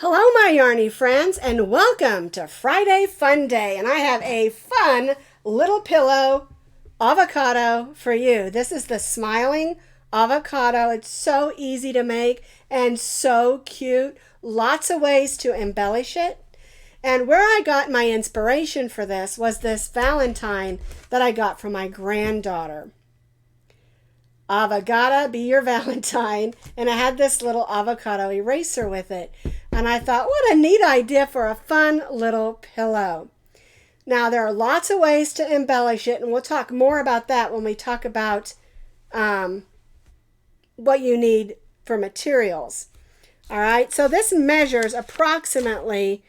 Hello, my yarny friends, and welcome to Friday Fun Day. And I have a fun little pillow avocado for you. This is the Smiling Avocado. It's so easy to make and so cute. Lots of ways to embellish it. And where I got my inspiration for this was this Valentine that I got from my granddaughter. Avocado, be your Valentine. And I had this little avocado eraser with it. And I thought, what a neat idea for a fun little pillow. Now, there are lots of ways to embellish it, and we'll talk more about that when we talk about what you need for materials. All right, so this measures approximately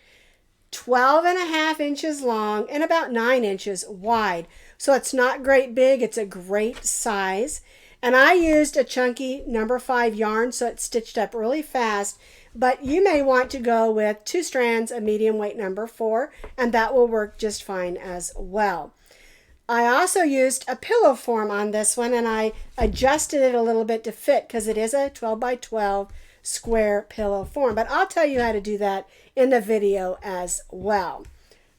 12.5 inches long and about 9 inches wide. So it's not great big, it's a great size. And I used a chunky number 5 yarn, so it stitched up really fast. But you may want to go with 2 strands of medium weight number 4, and that will work just fine as well. I also used a pillow form on this one, and I adjusted it a little bit to fit because it is a 12 by 12 square pillow form. But I'll tell you how to do that in the video as well.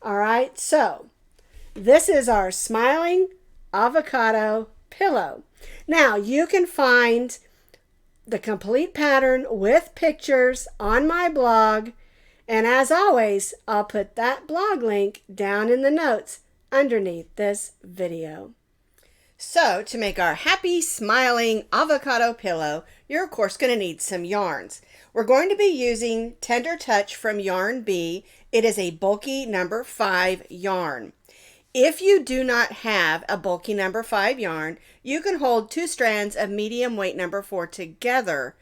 All right, so this is our Smiling Avocado pillow. Now, you can find the complete pattern with pictures on my blog, and as always, I'll put that blog link down in the notes underneath this video. So, to make our happy smiling avocado pillow, you're of course going to need some yarns. We're going to be using Tender Touch from Yarn B. It is a bulky number 5 yarn. If you do not have a bulky number 5 yarn, you can hold 2 strands of medium weight number 4 together,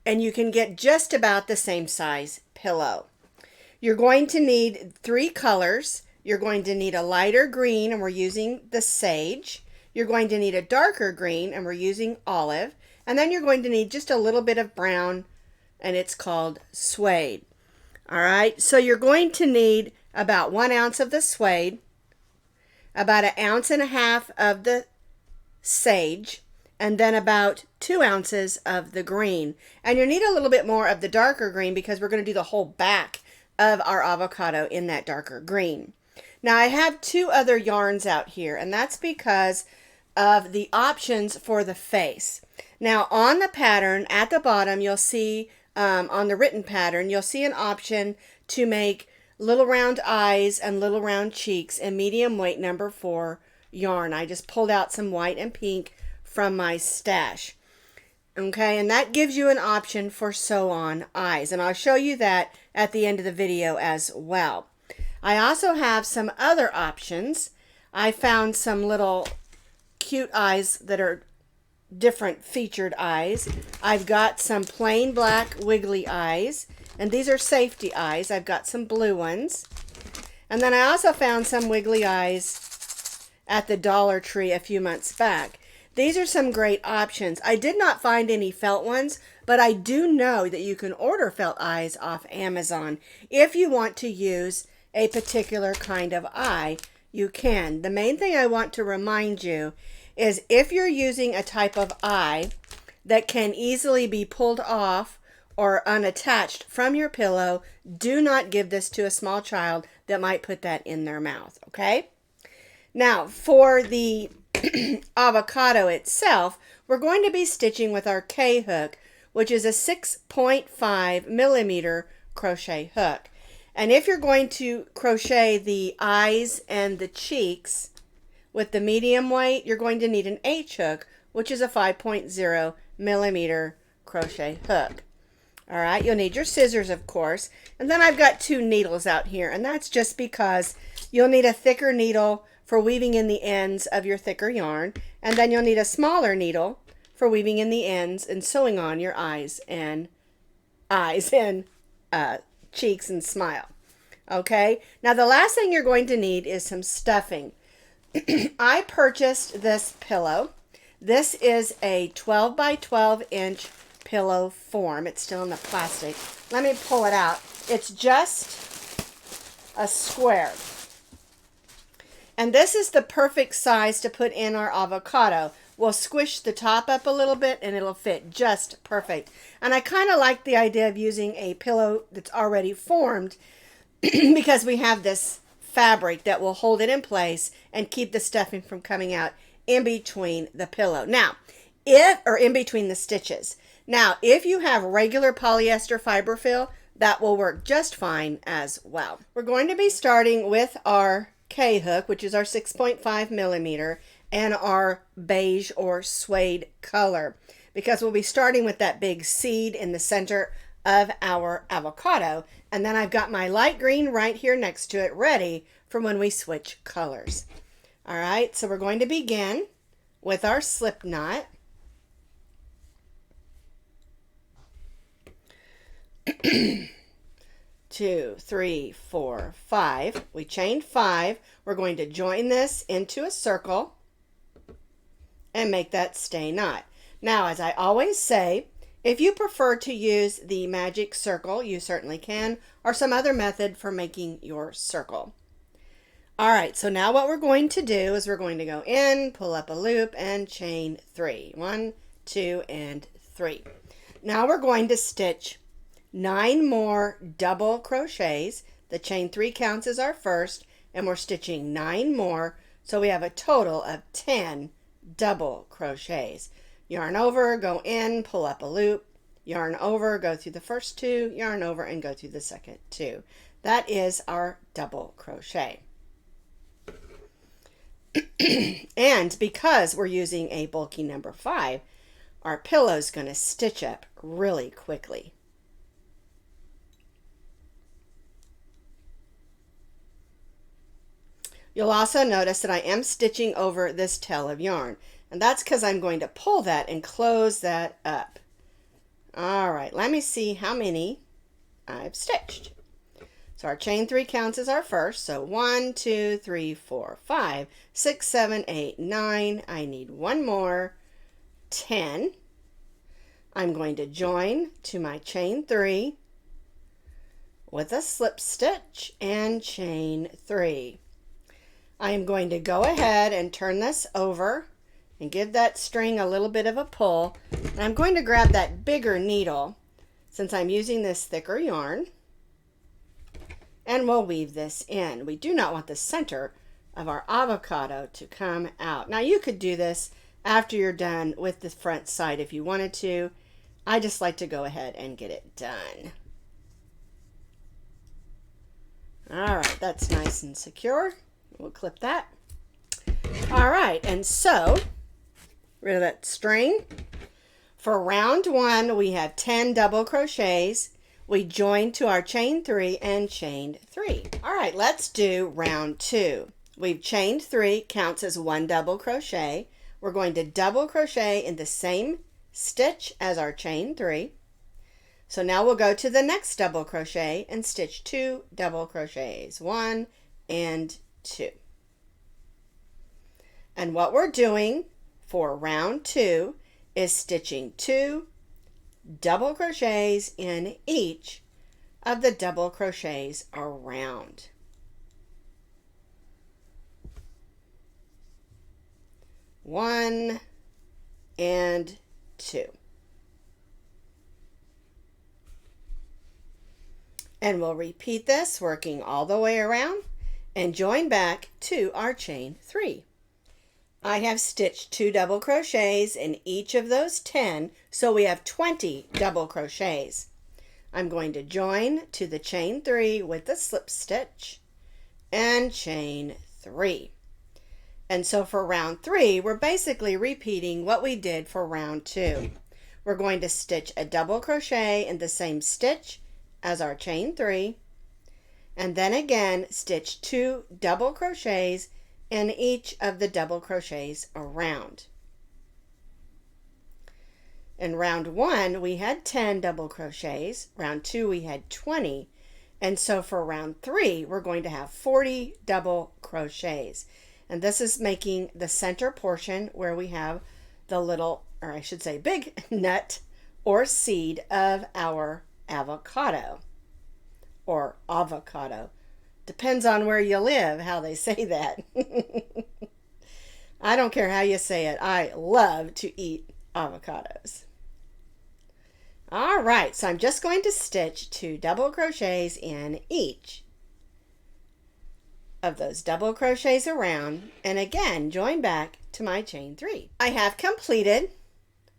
and you can get just about the same size pillow. You're going to need 3 colors. You're going to need a lighter green, and we're using the sage. You're going to need a darker green, and we're using olive. And then you're going to need just a little bit of brown, and it's called suede. All right, so you're going to need about 1 ounce of the suede, about 1.5 ounces of the sage, and then about 2 ounces of the green. And you need a little bit more of the darker green because we're going to do the whole back of our avocado in that darker green. Now, I have 2 other yarns out here, and that's because of the options for the face. Now, on the pattern at the bottom, you'll see on the written pattern, you'll see an option to make little round eyes and little round cheeks in medium weight number 4 yarn. I just pulled out some white and pink from my stash. Okay, and that gives you an option for sew-on eyes, and I'll show you that at the end of the video as well. I also have some other options. I found some little cute eyes that are different featured eyes. I've got some plain black wiggly eyes, and these are safety eyes. I've got some blue ones. And then I also found some wiggly eyes at the Dollar Tree a few months back. These are some great options. I did not find any felt ones, but I do know that you can order felt eyes off Amazon. If you want to use a particular kind of eye, you can. The main thing I want to remind you is if you're using a type of eye that can easily be pulled off or unattached from your pillow, do not give this to a small child that might put that in their mouth, okay? Now, for the avocado itself, we're going to be stitching with our K-hook, which is a 6.5 millimeter crochet hook. And if you're going to crochet the eyes and the cheeks with the medium weight, you're going to need an H-hook, which is a 5.0 millimeter crochet hook. All right, you'll need your scissors, of course. And then I've got 2 needles out here, and that's just because you'll need a thicker needle for weaving in the ends of your thicker yarn, and then you'll need a smaller needle for weaving in the ends and sewing on your eyes and cheeks and smile. Okay, now the last thing you're going to need is some stuffing. I purchased this pillow. This is a 12 by 12 inch pillow form. It's still in the plastic. Let me pull it out. It's just a square. And this is the perfect size to put in our avocado. we'll squish the top up a little bit and it'll fit just perfect. And I kind of like the idea of using a pillow that's already formed because we have this fabric that will hold it in place and keep the stuffing from coming out in between the pillow. Now, in between the stitches. Now, if you have regular polyester fiber fill, that will work just fine as well. We're going to be starting with our K-hook, which is our 6.5 millimeter, and our beige or suede color, because we'll be starting with that big seed in the center of our avocado. And then I've got my light green right here next to it, ready for when we switch colors. All right, so we're going to begin with our slip knot. Two, three, four, five. We chained 5. We're going to join this into a circle and make that stay knot. Now, as I always say, if you prefer to use the magic circle, you certainly can, or some other method for making your circle. All right, so now what we're going to do is we're going to go in, pull up a loop, and chain 3. 1, 2, and 3. Now we're going to stitch 9 more double crochets. The chain 3 counts as our first, and we're stitching 9 more, so we have a total of 10 double crochets. Yarn over, go in, pull up a loop, yarn over, go through the first 2, yarn over, and go through the second 2. That is our double crochet. And because we're using a bulky number 5, our pillow's going to stitch up really quickly. You'll also notice that I am stitching over this tail of yarn, and that's because I'm going to pull that and close that up. All right, let me see how many I've stitched. So our chain 3 counts as our first, so 1, 2, 3, 4, 5, 6, 7, 8, 9. I need 1 more, 10. I'm going to join to my chain 3 with a slip stitch and chain 3. I am going to go ahead and turn this over and give that string a little bit of a pull. And I'm going to grab that bigger needle since I'm using this thicker yarn, and we'll weave this in. We do not want the center of our avocado to come out. Now you could do this after you're done with the front side if you wanted to. I just like to go ahead and get it done. All right, that's nice and secure. We'll clip that. All right, and so rid of that string. For round 1, we have 10 double crochets. We joined to our chain 3 and chained 3. All right, let's do round 2. We've chained 3, counts as 1 double crochet. We're going to double crochet in the same stitch as our chain 3. So now we'll go to the next double crochet and stitch 2 double crochets, 1 and 2. And what we're doing for round 2 is stitching 2 double crochets in each of the double crochets around. One and 2. And we'll repeat this, working all the way around, and join back to our chain 3. I have stitched 2 double crochets in each of those 10, so we have 20 double crochets. I'm going to join to the chain 3 with the slip stitch and chain 3. And so for round 3, we're basically repeating what we did for round 2. We're going to stitch a double crochet in the same stitch as our chain 3, and then again stitch 2 double crochets in each of the double crochets around. In round 1, we had 10 double crochets. Round 2, we had 20. And so for round 3, we're going to have 40 double crochets. And this is making the center portion where we have the little, or I should say big nut or seed of our avocado, or avocado. Depends on where you live, how they say that. I don't care how you say it. I love to eat avocados. All right, so I'm just going to stitch 2 double crochets in each of those double crochets around, and again join back to my chain 3. I have completed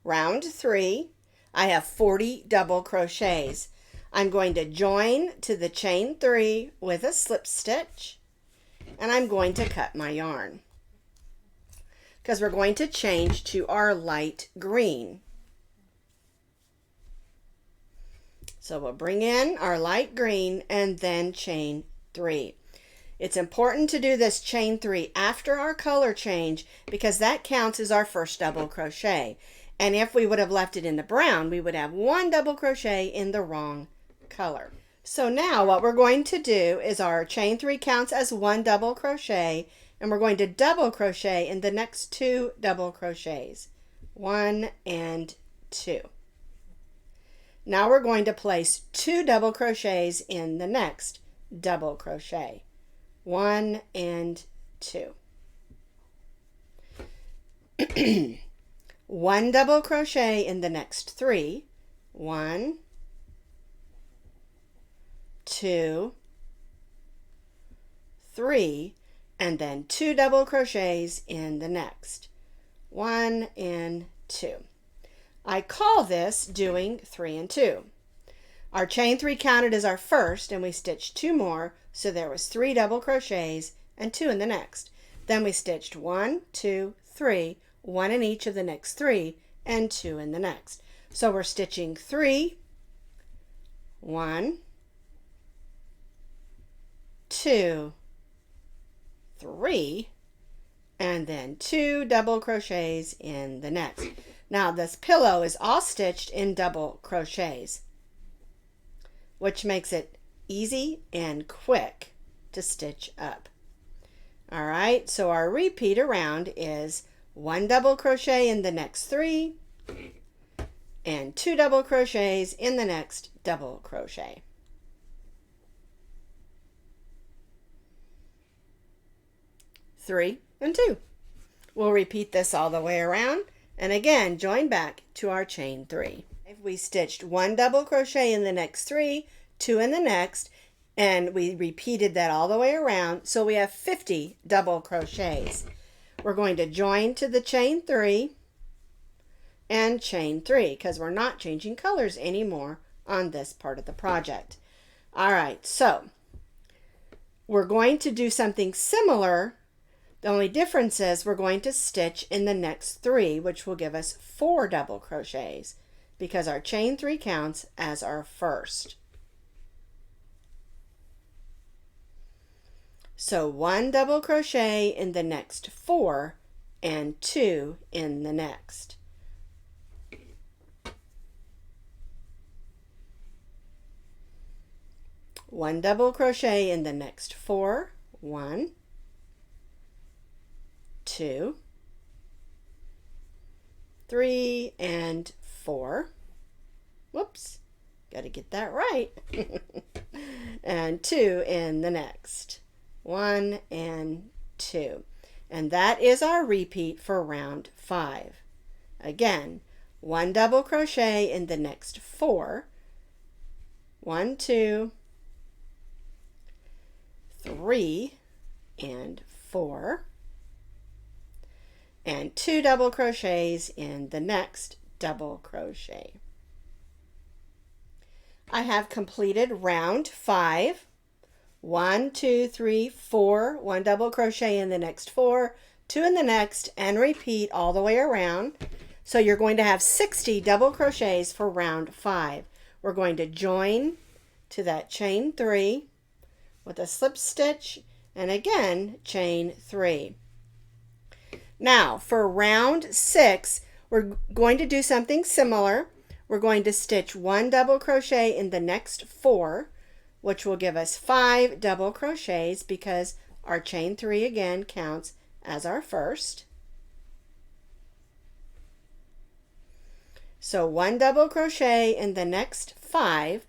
round 3. I have 40 double crochets. I'm going to join to the chain 3 with a slip stitch, and I'm going to cut my yarn because we're going to change to our light green. So we'll bring in our light green and then chain 3. It's important to do this chain 3 after our color change because that counts as our first double crochet. And if we would have left it in the brown, we would have 1 double crochet in the wrong color. So now what we're going to do is our chain 3 counts as 1 double crochet, and we're going to double crochet in the next 2 double crochets. 1 and 2. Now we're going to place 2 double crochets in the next double crochet. 1 and 2. 1 double crochet in the next 3. 1, 2, 3, and then 2 double crochets in the next. 1 and 2. I call this doing 3 and 2. Our chain 3 counted as our first, and we stitched 2 more, so there was 3 double crochets and 2 in the next. Then we stitched 1, 2, 3, 1 in each of the next 3, and 2 in the next. So we're stitching 3, 1, 2, 3, and then 2 double crochets in the next. Now this pillow is all stitched in double crochets, which makes it easy and quick to stitch up. All right, so our repeat around is 1 double crochet in the next 3 and 2 double crochets in the next double crochet. Three and 2. We'll repeat this all the way around, and again join back to our chain 3. We stitched 1 double crochet in the next 3, 2 in the next, and we repeated that all the way around, so we have 50 double crochets. We're going to join to the chain 3 and chain 3 because we're not changing colors anymore on this part of the project. All right, so we're going to do something similar. The only difference is we're going to stitch in the next 3, which will give us 4 double crochets because our chain 3 counts as our first. So 1 double crochet in the next 4 and 2 in the next. One double crochet in the next 4, 1, 2, 3, and 4. Whoops, got to get that right. And 2 in the next. 1 and 2. And that is our repeat for round 5. Again, 1 double crochet in the next 4. 1, 2, 3, and 4. And 2 double crochets in the next double crochet. I have completed round 5. 1, 2, 3, 4, 1 double crochet in the next 4, 2 in the next, and repeat all the way around. So you're going to have 60 double crochets for round 5. We're going to join to that chain 3 with a slip stitch, and again chain 3. Now for round 6, we're going to do something similar. We're going to stitch 1 double crochet in the next 4, which will give us 5 double crochets because our chain 3 again counts as our first. So 1 double crochet in the next 5.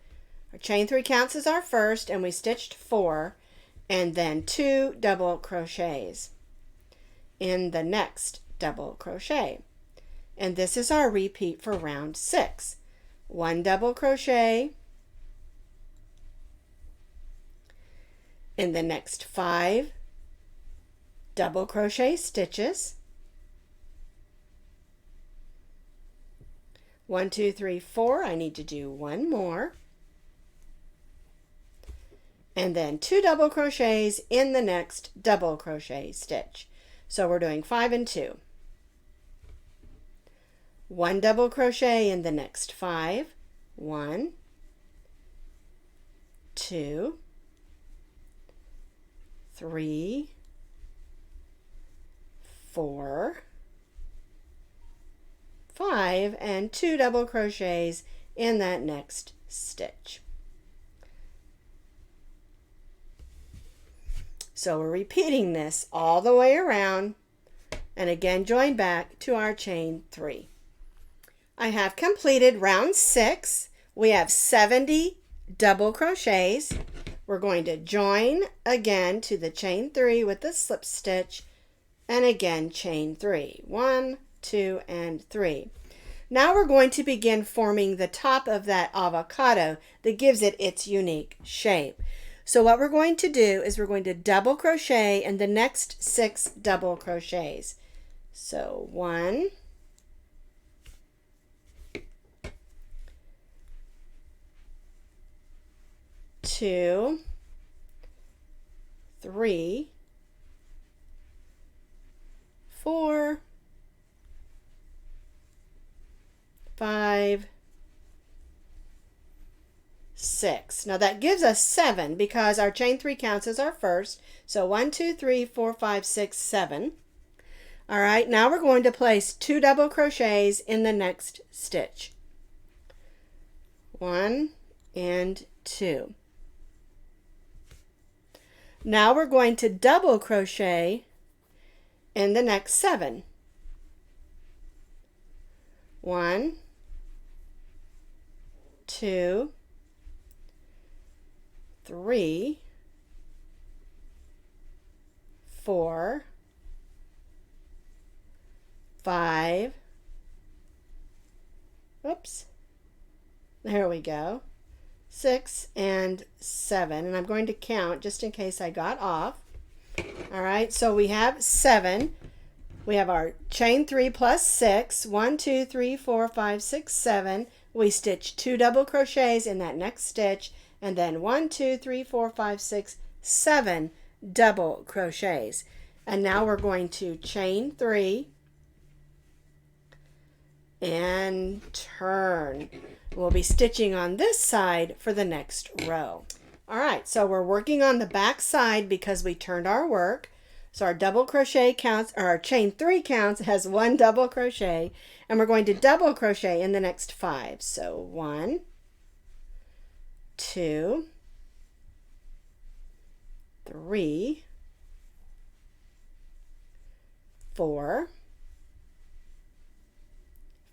Our chain 3 counts as our first, and we stitched 4, and then 2 double crochets. in the next double crochet. And this is our repeat for round 6. 1 double crochet in the next 5 double crochet stitches. 1, 2, 3, 4. I need to do one more. And then 2 double crochets in the next double crochet stitch. So we're doing 5 and 2. 1 double crochet in the next 5. 1, 2, 3, 4, 5, and 2 double crochets in that next stitch. So we're repeating this all the way around, and again join back to our chain 3. I have completed round 6. We have 70 double crochets. We're going to join again to the chain 3 with the slip stitch, and again chain 3. 1, 2, and 3. Now we're going to begin forming the top of that avocado that gives it its unique shape. So what we're going to do is we're going to double crochet in the next 6 double crochets. So 1, 2, 3, 4, 5, 6. Now that gives us 7 because our chain 3 counts as our first. So 1, 2, 3, 4, 5, 6, 7. All right, now we're going to place 2 double crochets in the next stitch. 1 and 2. Now we're going to double crochet in the next 7. 1, 2, 3, 4, 5. Oops. There we go. 6 and 7, and I'm going to count just in case I got off. All right, so we have 7. We have our chain 3 plus 6. 1, 2, 3, 4, 5, 6, 7. We stitch 2 double crochets in that next stitch, and then 1, 2, 3, 4, 5, 6, 7 double crochets. And now we're going to chain 3 and turn. We'll be stitching on this side for the next row. All right, so we're working on the back side because we turned our work. So our double crochet counts, or our chain 3 counts as 1 double crochet, and we're going to double crochet in the next 5. So 1, 2, 3, 4,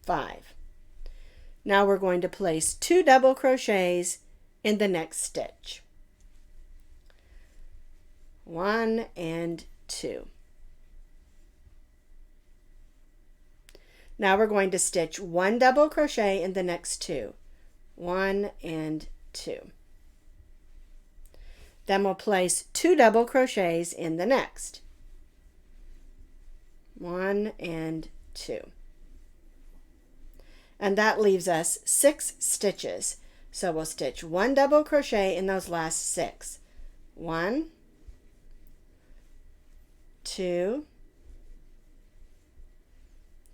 5. Now we're going to place 2 double crochets in the next stitch. 1 and 2. Now we're going to stitch 1 double crochet in the next 2. 1 and 2. Then we'll place 2 double crochets in the next. 1 and 2. And that leaves us 6 stitches. So we'll stitch 1 double crochet in those last 6. 1, 2,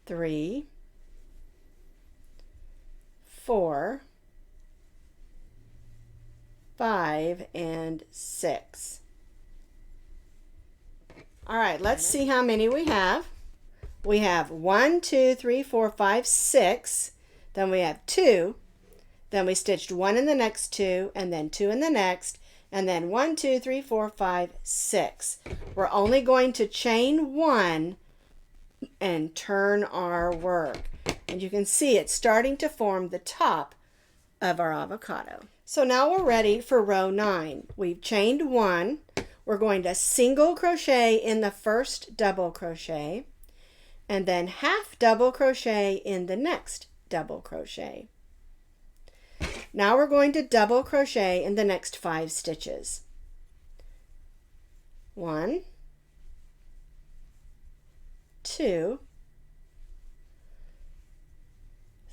3, 4, 5, and 6. All right, let's see how many we have. We have 1, 2, 3, 4, 5, 6. Then we have 2. Then we stitched 1 in the next 2, and then 2 in the next, and then 1, 2, 3, 4, 5, 6. We're only going to chain 1 and turn our work. And you can see it's starting to form the top of our avocado. So now we're ready for row 9. We've chained 1. we're going to single crochet in the first double crochet and then half double crochet in the next double crochet. Now we're going to double crochet in the next 5 stitches. 1, 2,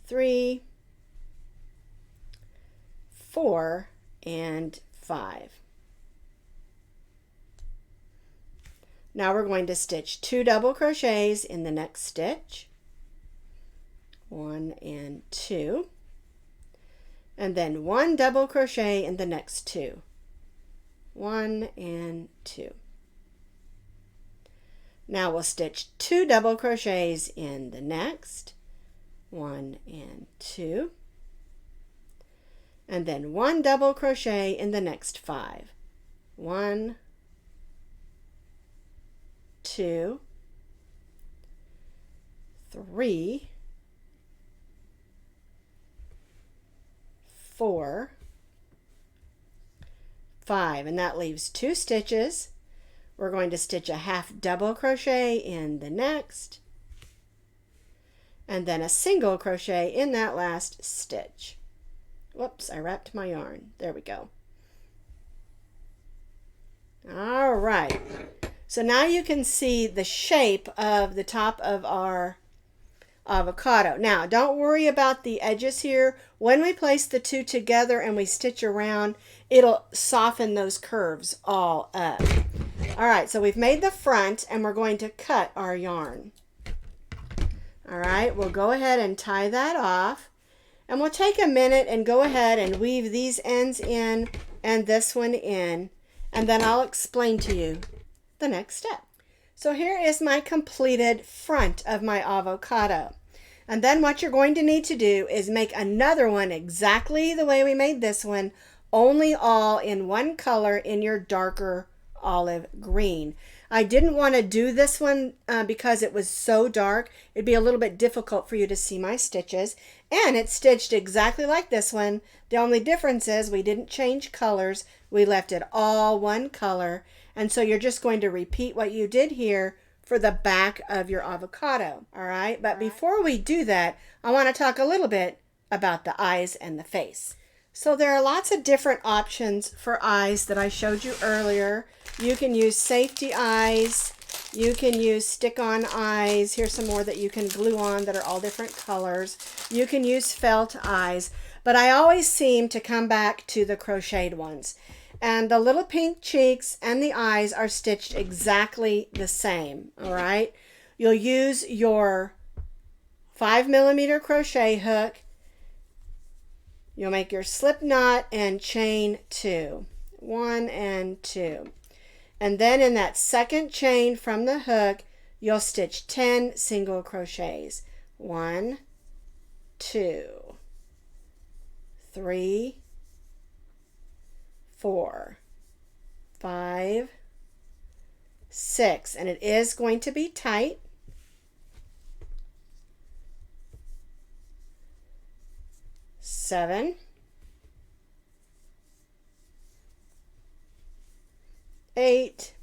3, 4, and 5. Now we're going to stitch 2 double crochets in the next stitch, 1 and 2, and then 1 double crochet in the next 2, 1 and 2. Now we'll stitch 2 double crochets in the next, 1 and 2, and then 1 double crochet in the next 5, 1, 2, 3, 4, 5, and that leaves 2 stitches. We're going to stitch a half double crochet in the next, and then a single crochet in that last stitch. Whoops, I wrapped my yarn. There we go. All right. So now you can see the shape of the top of our avocado. Now, don't worry about the edges here. When we place the 2 together and we stitch around, it'll soften those curves all up. All right, so we've made the front and we're going to cut our yarn. All right, we'll go ahead and tie that off. And we'll take a minute and go ahead and weave these ends in and this one in. And then I'll explain to you the next step. So here is my completed front of my avocado. And then what you're going to need to do is make another one exactly the way we made this one, only all in one color in your darker olive green. I didn't want to do this one because it was so dark. It'd be a little bit difficult for you to see my stitches. And it's stitched exactly like this one. The only difference is we didn't change colors. We left it all one color. And so you're just going to repeat what you did here for the back of your avocado. All right. But before we do that, I want to talk a little bit about the eyes and the face. So there are lots of different options for eyes that I showed you earlier. You can use safety eyes. You can use stick-on eyes. Here's some more that you can glue on that are all different colors. You can use felt eyes. But I always seem to come back to the crocheted ones. And the little pink cheeks and the eyes are stitched exactly the same. All right. You'll use your 5mm crochet hook. You'll make your slip knot and chain 2. 1 and 2. And then in that second chain from the hook, you'll stitch 10 single crochets. 1, 2, 3, 4, 5, 6. And it is going to be tight. 7, 8,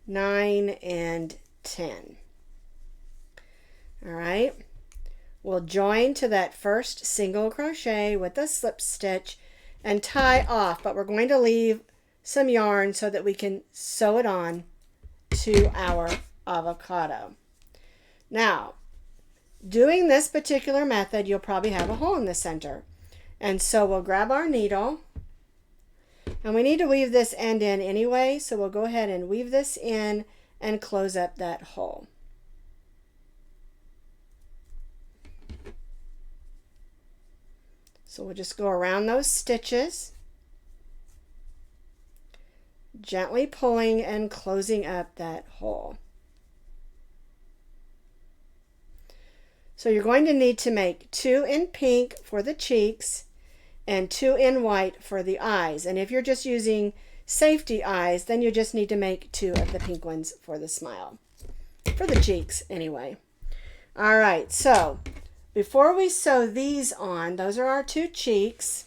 9, and 10. All right. We'll join to that first single crochet with a slip stitch and tie off, but we're going to leave some yarn so that we can sew it on to our avocado. Now, doing this particular method, you'll probably have a hole in the center. And so we'll grab our needle, and we need to weave this end in anyway, so we'll go ahead and weave this in and close up that hole. So we'll just go around those stitches, gently pulling and closing up that hole. So you're going to need to make 2 in pink for the cheeks and 2 in white for the eyes. And if you're just using safety eyes, then you just need to make 2 of the pink ones for the smile, for the cheeks anyway. All right, so before we sew these on, those are our 2 cheeks.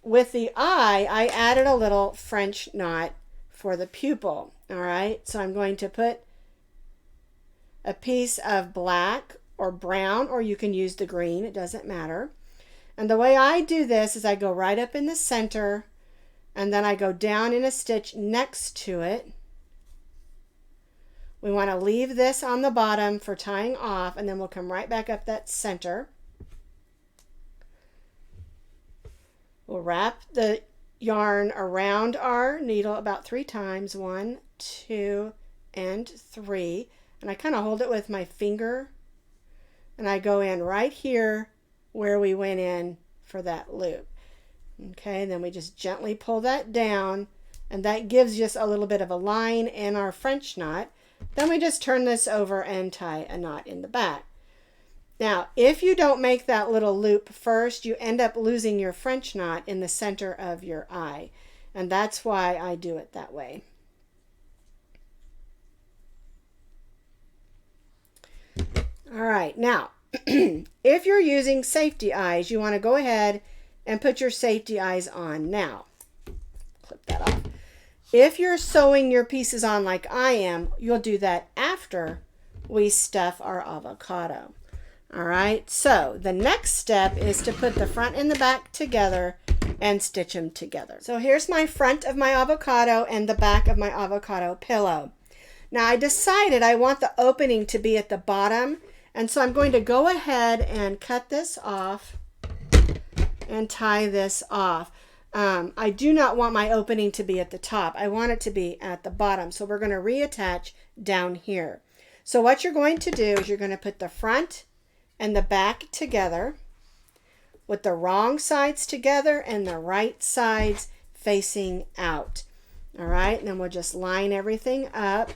with the eye, I added a little French knot for the pupil. All right, so I'm going to put a piece of black or brown, or you can use the green, it doesn't matter. And the way I do this is I go right up in the center, and then I go down in a stitch next to it. We want to leave this on the bottom for tying off, and then we'll come right back up that center. We'll wrap the yarn around our needle about 3 times. 1, 2, and 3. And I kind of hold it with my finger, and I go in right here where we went in for that loop. Okay, then we just gently pull that down, and that gives just a little bit of a line in our French knot. Then we just turn this over and tie a knot in the back. Now, if you don't make that little loop first, you end up losing your French knot in the center of your eye. And that's why I do it that way. All right, now, if you're using safety eyes, you want to go ahead and put your safety eyes on now. Clip that off. If you're sewing your pieces on like I am, you'll do that after we stuff our avocado. All right, so the next step is to put the front and the back together and stitch them together. So here's my front of my avocado and the back of my avocado pillow. Now I decided I want the opening to be at the bottom, and so I'm going to go ahead and cut this off and tie this off. I do not want my opening to be at the top. I want it to be at the bottom. So we're going to reattach down here. So what you're going to do is you're going to put the front and the back together with the wrong sides together and the right sides facing out. All right, and then we'll just line everything up.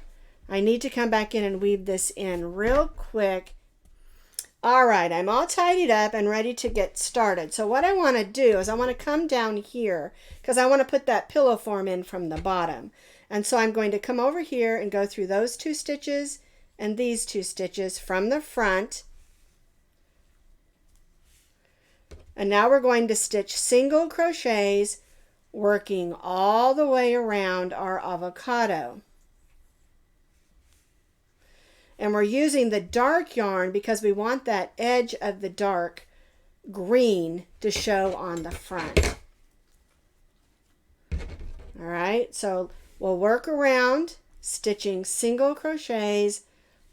I need to come back in and weave this in real quick. All right, I'm all tidied up and ready to get started. So what I want to do is I want to come down here because I want to put that pillow form in from the bottom. And so I'm going to come over here and go through those 2 stitches and these 2 stitches from the front. And now we're going to stitch single crochets working all the way around our avocado. And we're using the dark yarn because we want that edge of the dark green to show on the front. All right, so we'll work around stitching single crochets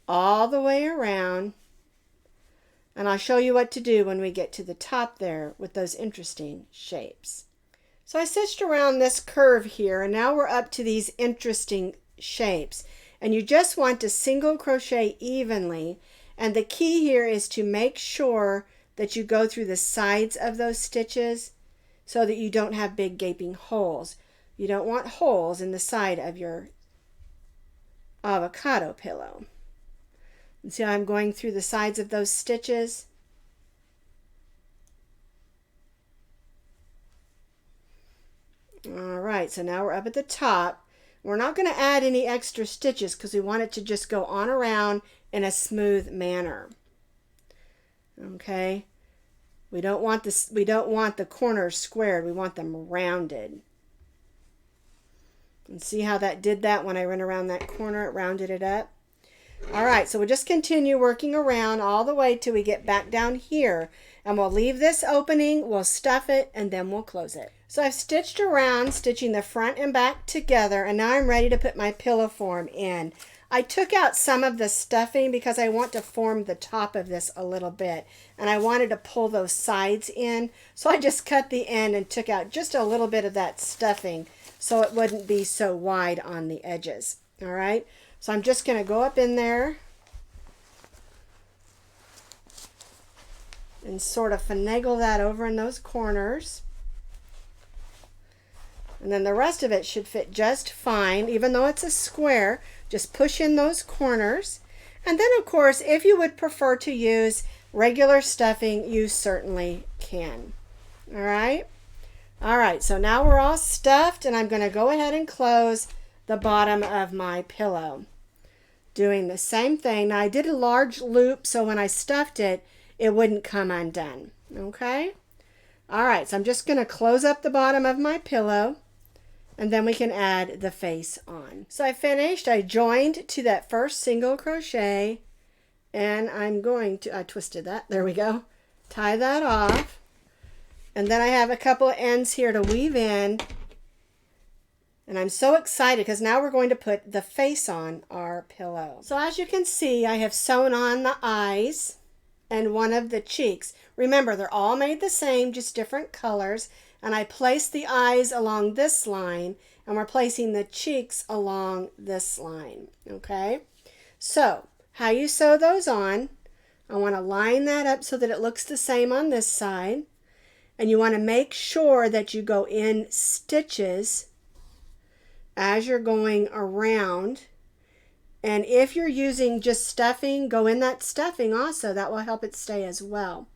all the way around. And I'll show you what to do when we get to the top there with those interesting shapes. So I stitched around this curve here, and now we're up to these interesting shapes. And you just want to single crochet evenly, and the key here is to make sure that you go through the sides of those stitches so that you don't have big gaping holes. You don't want holes in the side of your avocado pillow. And see how I'm going through the sides of those stitches? All right, so now we're up at the top. We're not going to add any extra stitches because we want it to just go on around in a smooth manner. Okay? We don't want the corners squared. We want them rounded. And see how that did that when I went around that corner, it rounded it up. All right, so we'll just continue working around all the way till we get back down here. And we'll leave this opening, we'll stuff it, and then we'll close it. So I've stitched around, stitching the front and back together, and now I'm ready to put my pillow form in. I took out some of the stuffing because I want to form the top of this a little bit, and I wanted to pull those sides in. So I just cut the end and took out just a little bit of that stuffing so it wouldn't be so wide on the edges. All right, so I'm just going to go up in there and sort of finagle that over in those corners. And then the rest of it should fit just fine, even though it's a square. Just push in those corners. And then, of course, if you would prefer to use regular stuffing, you certainly can. All right? All right, so now we're all stuffed, and I'm going to go ahead and close the bottom of my pillow. Doing the same thing. Now, I did a large loop, so when I stuffed it, it wouldn't come undone. Okay? All right, so I'm just going to close up the bottom of my pillow, and then we can add the face on. So I finished. I joined to that first single crochet, and I'm going to, I twisted that, there we go, tie that off, and then I have a couple of ends here to weave in, and I'm so excited because now we're going to put the face on our pillow. So as you can see, I have sewn on the eyes and one of the cheeks. Remember, they're all made the same, just different colors, and I placed the eyes along this line, and we're placing the cheeks along this line, okay? So, how you sew those on, I want to line that up so that it looks the same on this side, and you want to make sure that you go in stitches as you're going around. And if you're using just stuffing, go in that stuffing also. That will help it stay as well.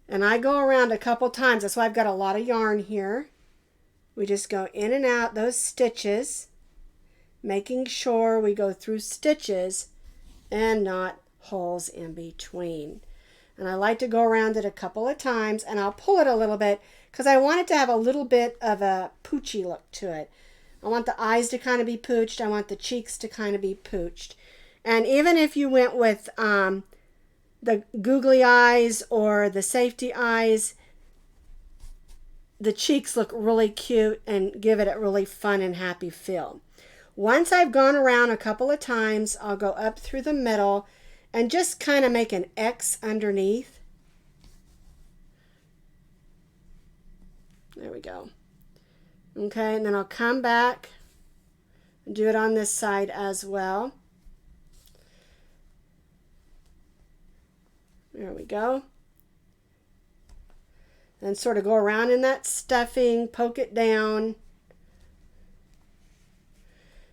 And I go around a couple times. That's why I've got a lot of yarn here. We just go in and out those stitches, making sure we go through stitches and not holes in between. And I like to go around it a couple of times, and I'll pull it a little bit because I want it to have a little bit of a poochy look to it. I want the eyes to kind of be pooched. I want the cheeks to kind of be pooched. And even if you went with the googly eyes or the safety eyes, the cheeks look really cute and give it a really fun and happy feel. Once I've gone around a couple of times, I'll go up through the middle and just kind of make an X underneath. There we go. Okay, and then I'll come back and do it on this side as well. There we go. And sort of go around in that stuffing, poke it down.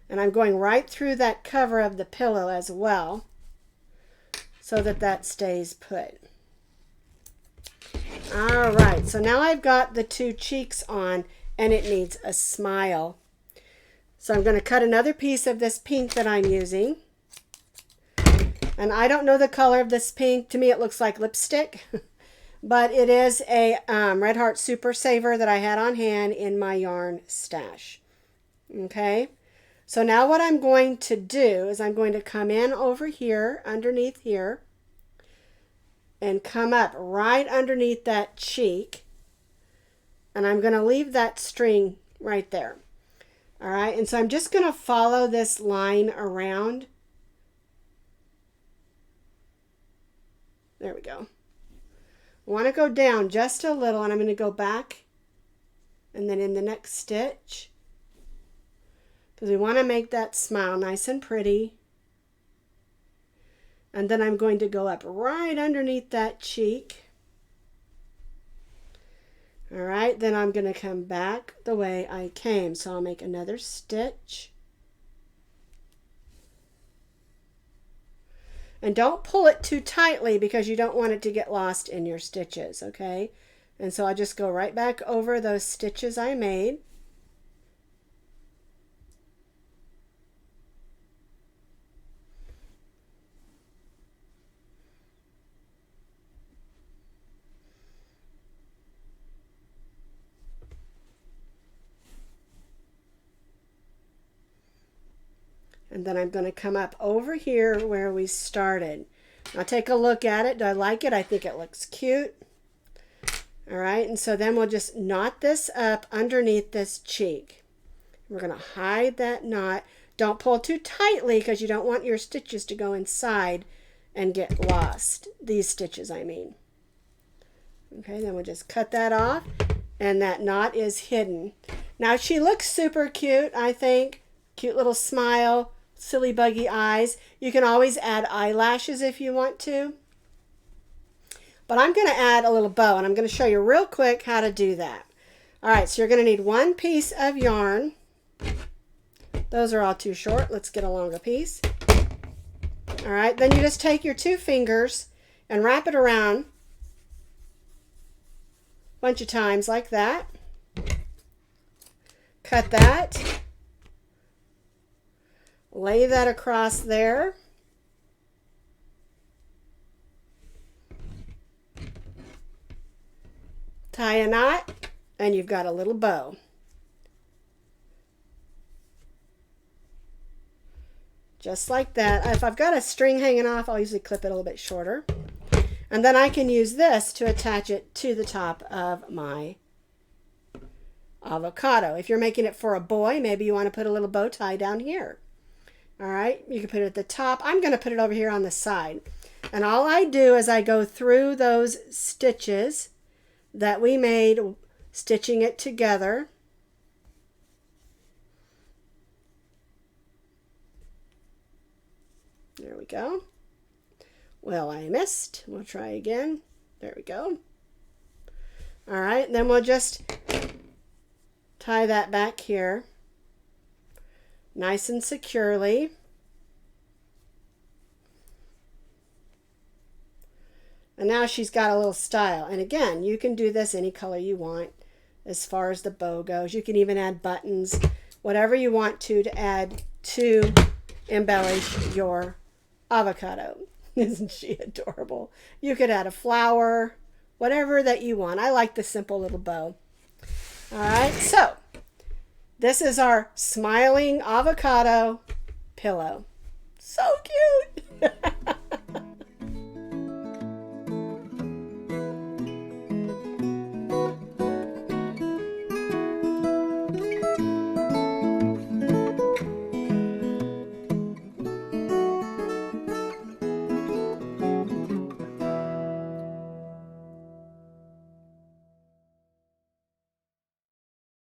And I'm going right through that cover of the pillow as well, so that that stays put. All right, so now I've got the two cheeks on, and it needs a smile. So I'm going to cut another piece of this pink that I'm using. And I don't know the color of this pink. To me, it looks like lipstick. But it is a Red Heart Super Saver that I had on hand in my yarn stash. Okay. So now what I'm going to do is I'm going to come in over here, underneath here, and come up right underneath that cheek. And I'm going to leave that string right there. All right, and so I'm just going to follow this line around. There we go. I want to go down just a little, and I'm going to go back and then in the next stitch, because we want to make that smile nice and pretty. And then I'm going to go up right underneath that cheek. All right, then I'm going to come back the way I came. So I'll make another stitch. And don't pull it too tightly because you don't want it to get lost in your stitches, okay? And so I just go right back over those stitches I made. And then I'm going to come up over here where we started. I'll take a look at it. Do I like it? I think it looks cute. All right, and so then we'll just knot this up underneath this cheek. We're going to hide that knot. Don't pull too tightly because you don't want your stitches to go inside and get lost. These stitches, I mean. Okay, then we'll just cut that off, and that knot is hidden. Now she looks super cute, I think. Cute little smile, silly buggy eyes. You can always add eyelashes if you want to. But I'm going to add a little bow, and I'm going to show you real quick how to do that. All right, so you're going to need one piece of yarn. Those are all too short. Let's get a longer piece. All right, then you just take your two fingers and wrap it around a bunch of times like that. Cut that. Lay that across there. Tie a knot, and you've got a little bow. Just like that. If I've got a string hanging off, I'll usually clip it a little bit shorter. And then I can use this to attach it to the top of my avocado. If you're making it for a boy, maybe you want to put a little bow tie down here. All right, you can put it at the top. I'm going to put it over here on the side. And all I do is I go through those stitches that we made, stitching it together. There we go. Well, I missed. We'll try again. There we go. All right, then we'll just tie that back here nice and securely. And now she's got a little style. And again, you can do this any color you want as far as the bow goes. You can even add buttons, whatever you want to add to embellish your avocado. Isn't she adorable? You could add a flower, whatever that you want. I like the simple little bow. All right, so this is our Smiling Avocado pillow. So cute.